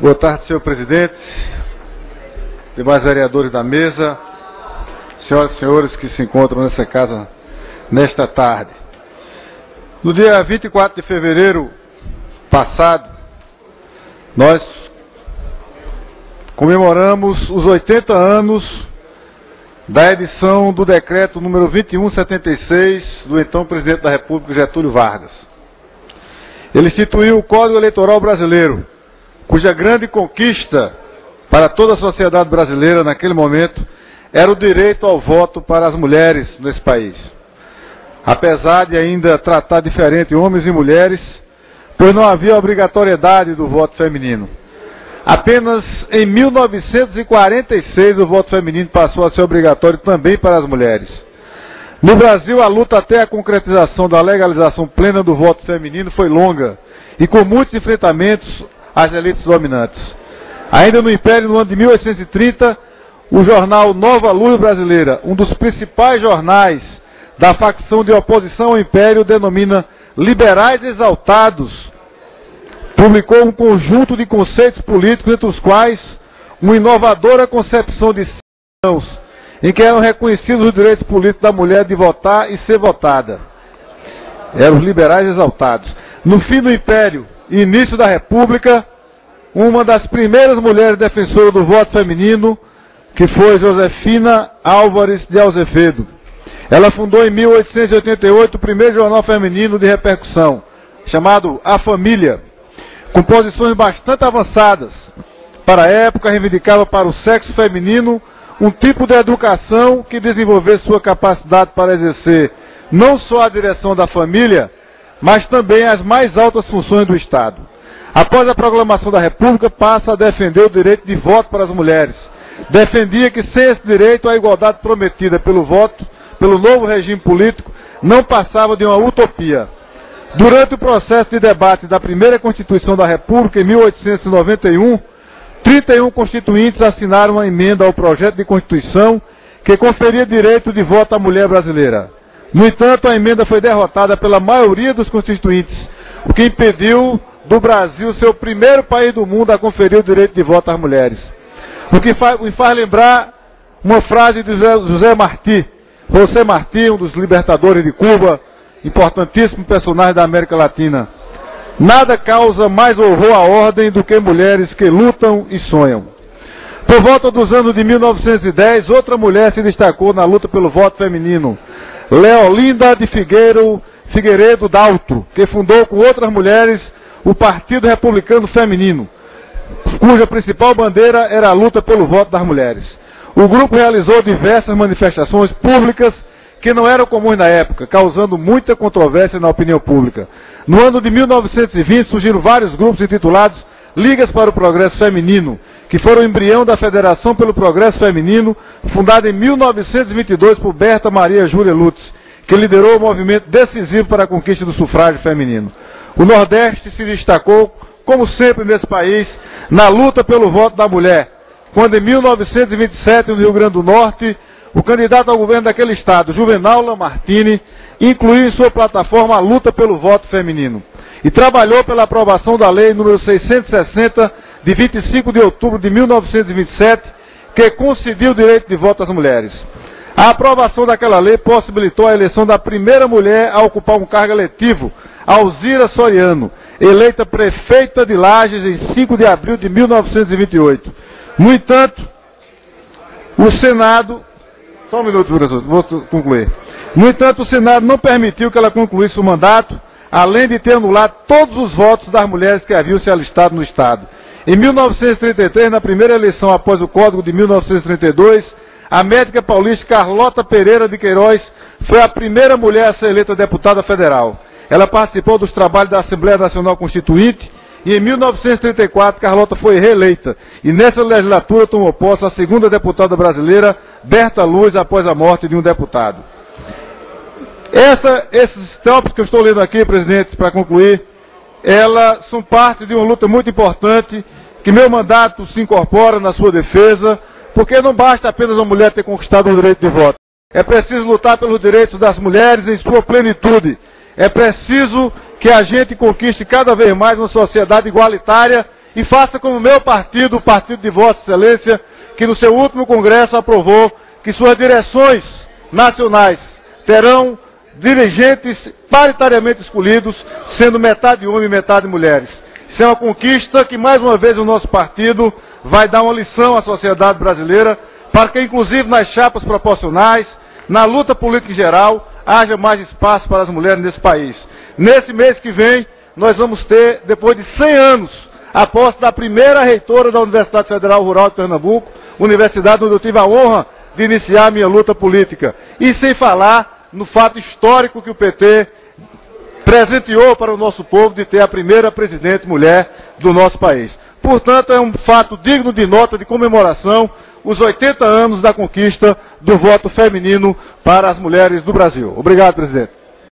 Boa tarde, senhor presidente, demais vereadores da mesa, senhoras e senhores que se encontram nessa casa nesta tarde. No dia 24 de fevereiro passado, nós comemoramos os 80 anos da edição do decreto número 2176 do então presidente da República, Getúlio Vargas. Ele instituiu o Código Eleitoral Brasileiro, cuja grande conquista para toda a sociedade brasileira naquele momento era o direito ao voto para as mulheres nesse país. Apesar de ainda tratar diferente homens e mulheres, pois não havia obrigatoriedade do voto feminino. Apenas em 1946 o voto feminino passou a ser obrigatório também para as mulheres. No Brasil, a luta até a concretização da legalização plena do voto feminino foi longa e com muitos enfrentamentos às elites dominantes. Ainda no Império, no ano de 1830, o jornal Nova Luz Brasileira, um dos principais jornais da facção de oposição ao Império, denomina Liberais Exaltados, publicou um conjunto de conceitos políticos, entre os quais uma inovadora concepção de cidadãos, em que eram reconhecidos os direitos políticos da mulher de votar e ser votada. Eram os liberais exaltados. No fim do Império e início da República, uma das primeiras mulheres defensoras do voto feminino, que foi Josefina Álvares de Azevedo. Ela fundou em 1888 o primeiro jornal feminino de repercussão, chamado A Família, com posições bastante avançadas. Para a época, reivindicava para o sexo feminino um tipo de educação que desenvolvesse sua capacidade para exercer não só a direção da família, mas também as mais altas funções do Estado. Após a proclamação da República, passa a defender o direito de voto para as mulheres. Defendia que sem esse direito, a igualdade prometida pelo voto, pelo novo regime político, não passava de uma utopia. Durante o processo de debate da primeira Constituição da República, em 1891, 31 constituintes assinaram uma emenda ao projeto de Constituição que conferia direito de voto à mulher brasileira. No entanto, a emenda foi derrotada pela maioria dos constituintes, o que impediu do Brasil ser o primeiro país do mundo a conferir o direito de voto às mulheres. O que me faz lembrar uma frase de José Martí, um dos libertadores de Cuba, importantíssimo personagem da América Latina. Nada causa mais horror à ordem do que mulheres que lutam e sonham. Por volta dos anos de 1910, outra mulher se destacou na luta pelo voto feminino, Leolinda de Figueiredo Dalto, que fundou com outras mulheres o Partido Republicano Feminino, cuja principal bandeira era a luta pelo voto das mulheres. O grupo realizou diversas manifestações públicas que não eram comuns na época, causando muita controvérsia na opinião pública. No ano de 1920 surgiram vários grupos intitulados Ligas para o Progresso Feminino, que foram o embrião da Federação pelo Progresso Feminino, fundada em 1922 por Berta Maria Júlia Lutz, que liderou o movimento decisivo para a conquista do sufrágio feminino. O Nordeste se destacou, como sempre nesse país, na luta pelo voto da mulher, quando em 1927, no Rio Grande do Norte, o candidato ao governo daquele estado, Juvenal Lamartine, incluiu em sua plataforma a luta pelo voto feminino e trabalhou pela aprovação da lei número 660, de 25 de outubro de 1927, que concedeu o direito de voto às mulheres. A aprovação daquela lei possibilitou a eleição da primeira mulher a ocupar um cargo eletivo, Alzira Soriano, eleita prefeita de Lages em 5 de abril de 1928. No entanto, o Senado... Só um minuto, professor, vou concluir. No entanto, o Senado não permitiu que ela concluísse o mandato, além de ter anulado todos os votos das mulheres que haviam se alistado no Estado. Em 1933, na primeira eleição após o Código de 1932, a médica paulista Carlota Pereira de Queiroz foi a primeira mulher a ser eleita deputada federal. Ela participou dos trabalhos da Assembleia Nacional Constituinte e em 1934 Carlota foi reeleita. E nessa legislatura tomou posse a segunda deputada brasileira, Berta Luz, após a morte de um deputado. Esses tópicos que eu estou lendo aqui, presidente, para concluir, elas são parte de uma luta muito importante, que meu mandato se incorpora na sua defesa, porque não basta apenas uma mulher ter conquistado o direito de voto. É preciso lutar pelos direitos das mulheres em sua plenitude. É preciso que a gente conquiste cada vez mais uma sociedade igualitária e faça como o meu partido, o partido de Vossa Excelência, que no seu último congresso aprovou que suas direções nacionais terão dirigentes paritariamente escolhidos, sendo metade homem e metade mulheres. Isso é uma conquista que, mais uma vez, o nosso partido vai dar uma lição à sociedade brasileira, para que, inclusive, nas chapas proporcionais, na luta política em geral, haja mais espaço para as mulheres nesse país. Nesse mês que vem, nós vamos ter, depois de 100 anos, a posse da primeira reitora da Universidade Federal Rural de Pernambuco, universidade onde eu tive a honra de iniciar a minha luta política. E sem falar no fato histórico que o PT presenteou para o nosso povo de ter a primeira presidente mulher do nosso país. Portanto, é um fato digno de nota, de comemoração, os 80 anos da conquista do voto feminino para as mulheres do Brasil. Obrigado, presidente.